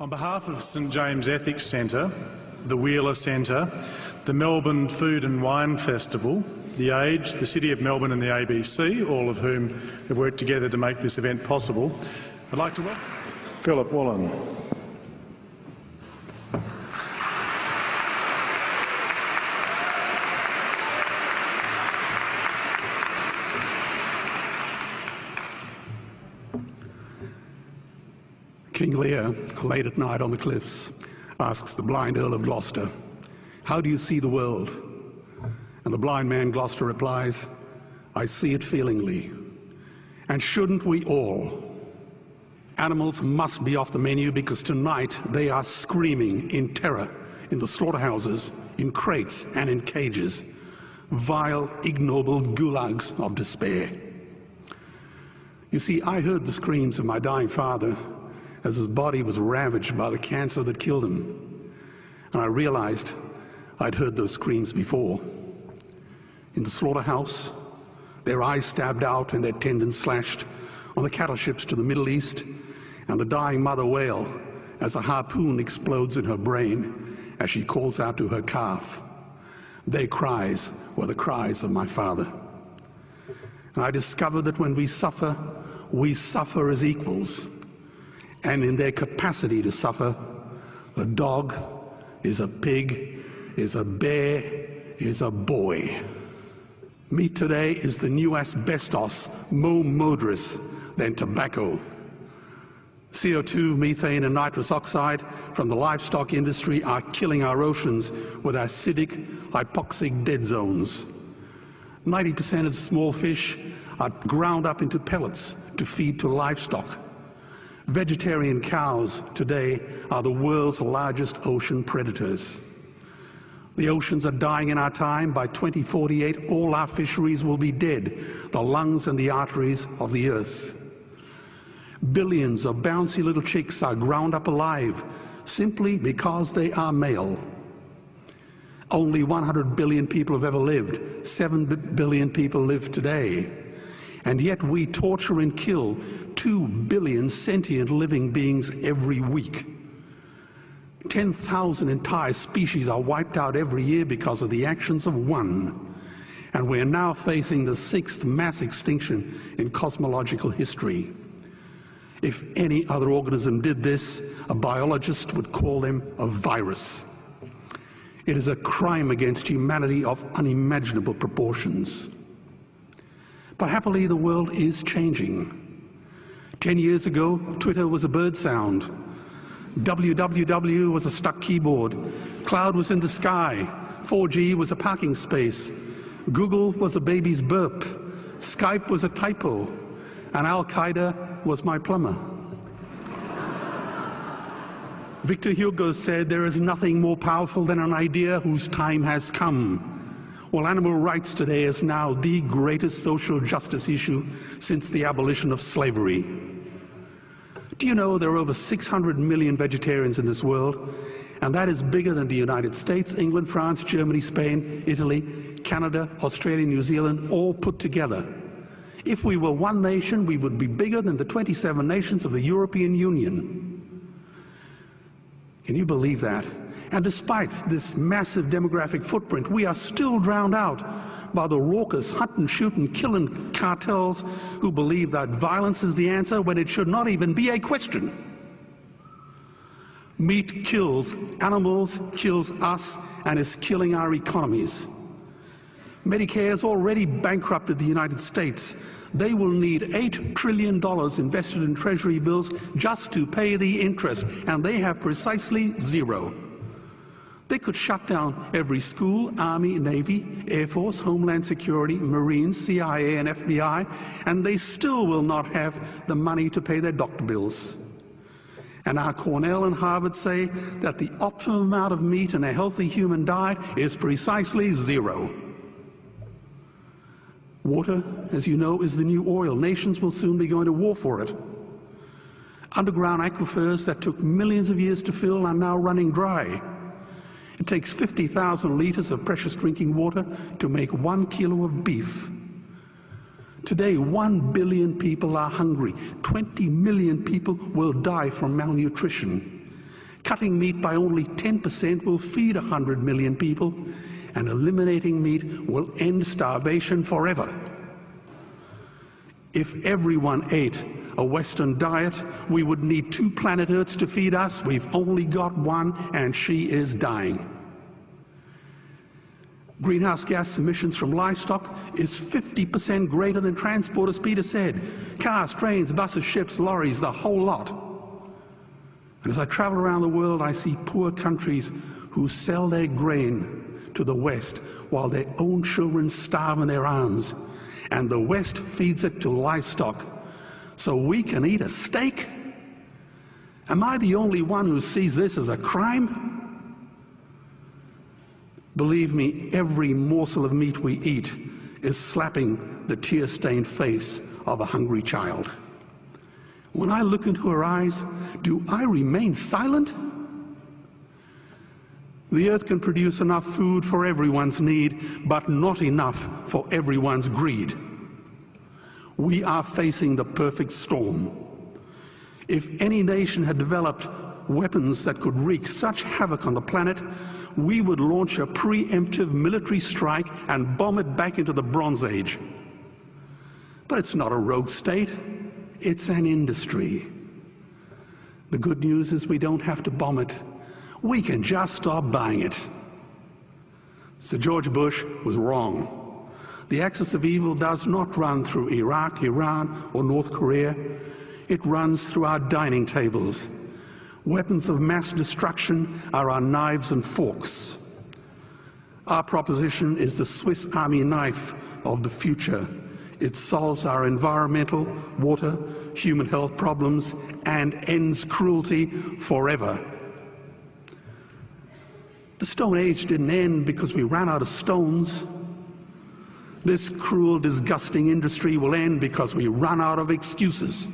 On behalf of St James Ethics Centre, the Wheeler Centre, the Melbourne Food and Wine Festival, The Age, the City of Melbourne and the ABC, all of whom have worked together to make this event possible, I'd like to welcome Philip Woolen. King Lear, late at night on the cliffs, asks the blind Earl of Gloucester, "How do you see the world?" And the blind man Gloucester replies, "I see it feelingly. And shouldn't we all? Animals must be off the menu because tonight they are screaming in terror in the slaughterhouses, in crates and in cages, vile, ignoble gulags of despair." You see, I heard the screams of my dying father as his body was ravaged by the cancer that killed him. And I realized I'd heard those screams before. In the slaughterhouse, their eyes stabbed out and their tendons slashed, on the cattle ships to the Middle East, and the dying mother wail as a harpoon explodes in her brain as she calls out to her calf. Their cries were the cries of my father. And I discovered that when we suffer as equals. And in their capacity to suffer, a dog is a pig, is a bear, is a boy. Meat today is the new asbestos, more murderous than tobacco. CO2, methane and nitrous oxide from the livestock industry are killing our oceans with acidic, hypoxic dead zones. 90% of small fish are ground up into pellets to feed to livestock. Vegetarian cows today are the world's largest ocean predators. The oceans are dying in our time. By 2048, all our fisheries will be dead, the lungs and the arteries of the earth. Billions of bouncy little chicks are ground up alive simply because they are male. Only 100 billion people have ever lived. 7 billion people live today. And yet we torture and kill 2 billion sentient living beings every week. 10,000 entire species are wiped out every year because of the actions of one. And we're now facing the 6th mass extinction in cosmological history. If any other organism did this, a biologist would call them a virus. It is a crime against humanity of unimaginable proportions. But happily, the world is changing. 10 years ago, Twitter was a bird sound. www was a stuck keyboard. Cloud was in the sky. 4G was a parking space. Google was a baby's burp. Skype was a typo. And Al-Qaeda was my plumber. Victor Hugo said, "There is nothing more powerful than an idea whose time has come." Well, animal rights today is now the greatest social justice issue since the abolition of slavery. Do you know there are over 600 million vegetarians in this world? And that is bigger than the United States, England, France, Germany, Spain, Italy, Canada, Australia, New Zealand, all put together. If we were one nation, we would be bigger than the 27 nations of the European Union. Can you believe that? And despite this massive demographic footprint, we are still drowned out by the raucous hunt and shoot and killing cartels who believe that violence is the answer when it should not even be a question. Meat kills animals, kills us, and is killing our economies. Medicare has already bankrupted the United States. They will need $8 trillion invested in Treasury bills just to pay the interest, and they have precisely zero. They could shut down every school, Army, Navy, Air Force, Homeland Security, Marines, CIA, and FBI, and they still will not have the money to pay their doctor bills. And our Cornell and Harvard say that the optimum amount of meat in a healthy human diet is precisely zero. Water, as you know, is the new oil. Nations will soon be going to war for it. Underground aquifers that took millions of years to fill are now running dry. It takes 50,000 liters of precious drinking water to make 1 kilo of beef. Today, 1 billion people are hungry. 20 million people will die from malnutrition. Cutting meat by only 10% will feed 100 million people, and eliminating meat will end starvation forever. If everyone ate a Western diet, we would need 2 planet Earths to feed us. We've only got one, and she is dying. Greenhouse gas emissions from livestock is 50% greater than transport, as Peter said. Cars, trains, buses, ships, lorries, the whole lot. And as I travel around the world, I see poor countries who sell their grain to the West while their own children starve in their arms. And the West feeds it to livestock so we can eat a steak? Am I the only one who sees this as a crime? Believe me, every morsel of meat we eat is slapping the tear-stained face of a hungry child. When I look into her eyes, do I remain silent? The earth can produce enough food for everyone's need, but not enough for everyone's greed. We are facing the perfect storm. If any nation had developed weapons that could wreak such havoc on the planet, we would launch a preemptive military strike and bomb it back into the Bronze Age. But it's not a rogue state, it's an industry. The good news is we don't have to bomb it. We can just stop buying it. Sir George Bush was wrong. The axis of evil does not run through Iraq, Iran, or North Korea. It runs through our dining tables. Weapons of mass destruction are our knives and forks. Our proposition is the Swiss Army knife of the future. It solves our environmental, water, human health problems and ends cruelty forever. The Stone Age didn't end because we ran out of stones. This cruel, disgusting industry will end because we run out of excuses.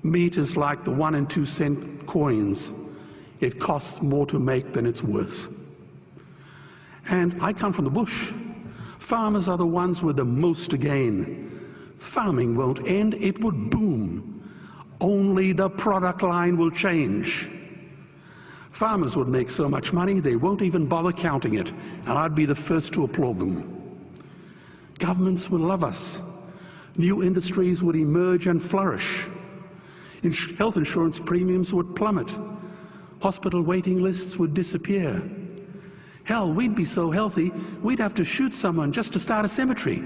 Meat is like the 1 and 2 cent coins. It costs more to make than it's worth. And I come from the bush. Farmers are the ones with the most to gain. Farming won't end, it would boom. Only the product line will change. Farmers would make so much money they won't even bother counting it, and I'd be the first to applaud them. Governments would love us. New industries would emerge and flourish. Health insurance premiums would plummet. Hospital waiting lists would disappear. Hell, we'd be so healthy, we'd have to shoot someone just to start a cemetery.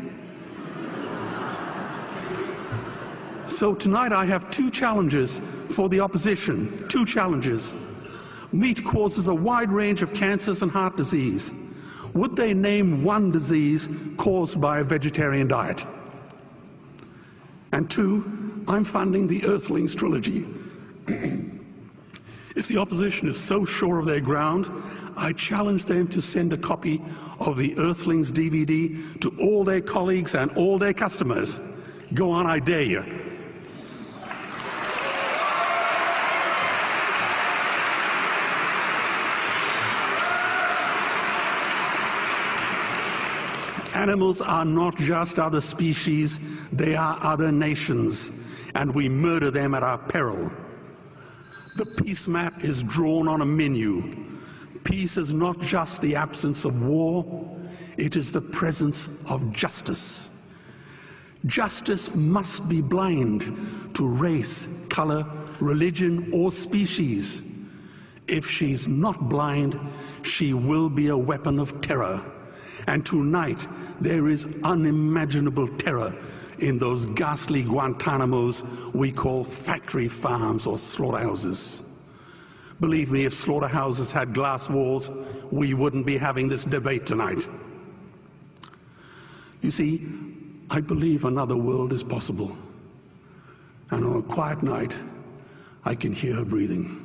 So tonight I have 2 challenges for the opposition. 2 challenges. Meat causes a wide range of cancers and heart disease. Would they name one disease caused by a vegetarian diet? And 2, I'm funding the Earthlings trilogy. If the opposition is so sure of their ground, I challenge them to send a copy of the Earthlings DVD to all their colleagues and all their customers. Go on, I dare you. Animals are not just other species, they are other nations, and we murder them at our peril. The peace map is drawn on a menu. Peace is not just the absence of war, it is the presence of justice. Justice must be blind to race, color, religion, or species. If she's not blind, she will be a weapon of terror. And tonight, there is unimaginable terror in those ghastly Guantanamos we call factory farms or slaughterhouses. Believe me, if slaughterhouses had glass walls, we wouldn't be having this debate tonight. You see, I believe another world is possible. And on a quiet night, I can hear her breathing.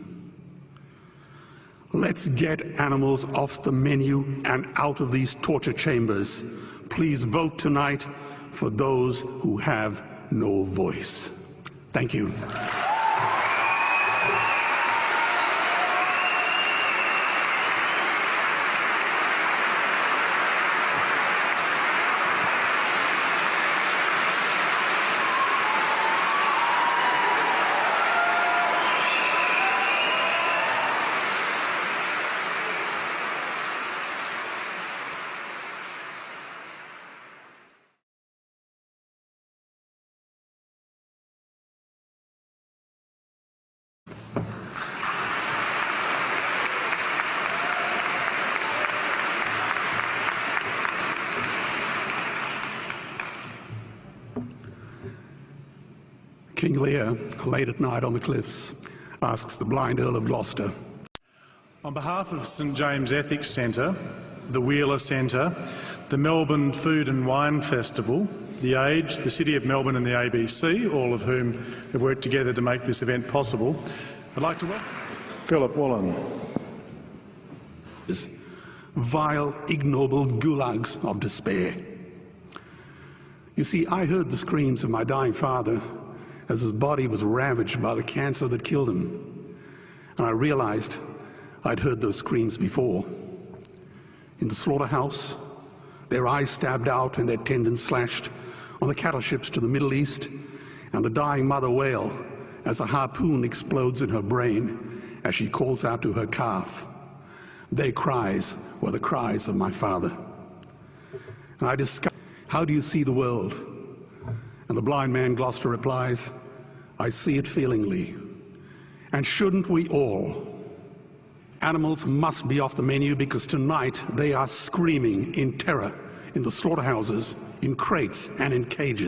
Let's get animals off the menu and out of these torture chambers. Please vote tonight for those who have no voice. Thank you. King Lear, late at night on the cliffs, asks the blind Earl of Gloucester. On behalf of St James Ethics Centre, the Wheeler Centre, the Melbourne Food and Wine Festival, The Age, the City of Melbourne and the ABC, all of whom have worked together to make this event possible, I'd like to welcome Philip Woolen. Vile, ignoble gulags of despair. You see, I heard the screams of my dying father as his body was ravaged by the cancer that killed him, and I realized I'd heard those screams before. In the slaughterhouse, their eyes stabbed out and their tendons slashed on the cattle ships to the Middle East, and the dying mother wail as a harpoon explodes in her brain as she calls out to her calf. Their cries were the cries of my father. And I discovered, how do you see the world? And the blind man Gloucester replies, I see it feelingly. And shouldn't we all? Animals must be off the menu because tonight they are screaming in terror in the slaughterhouses, in crates and in cages.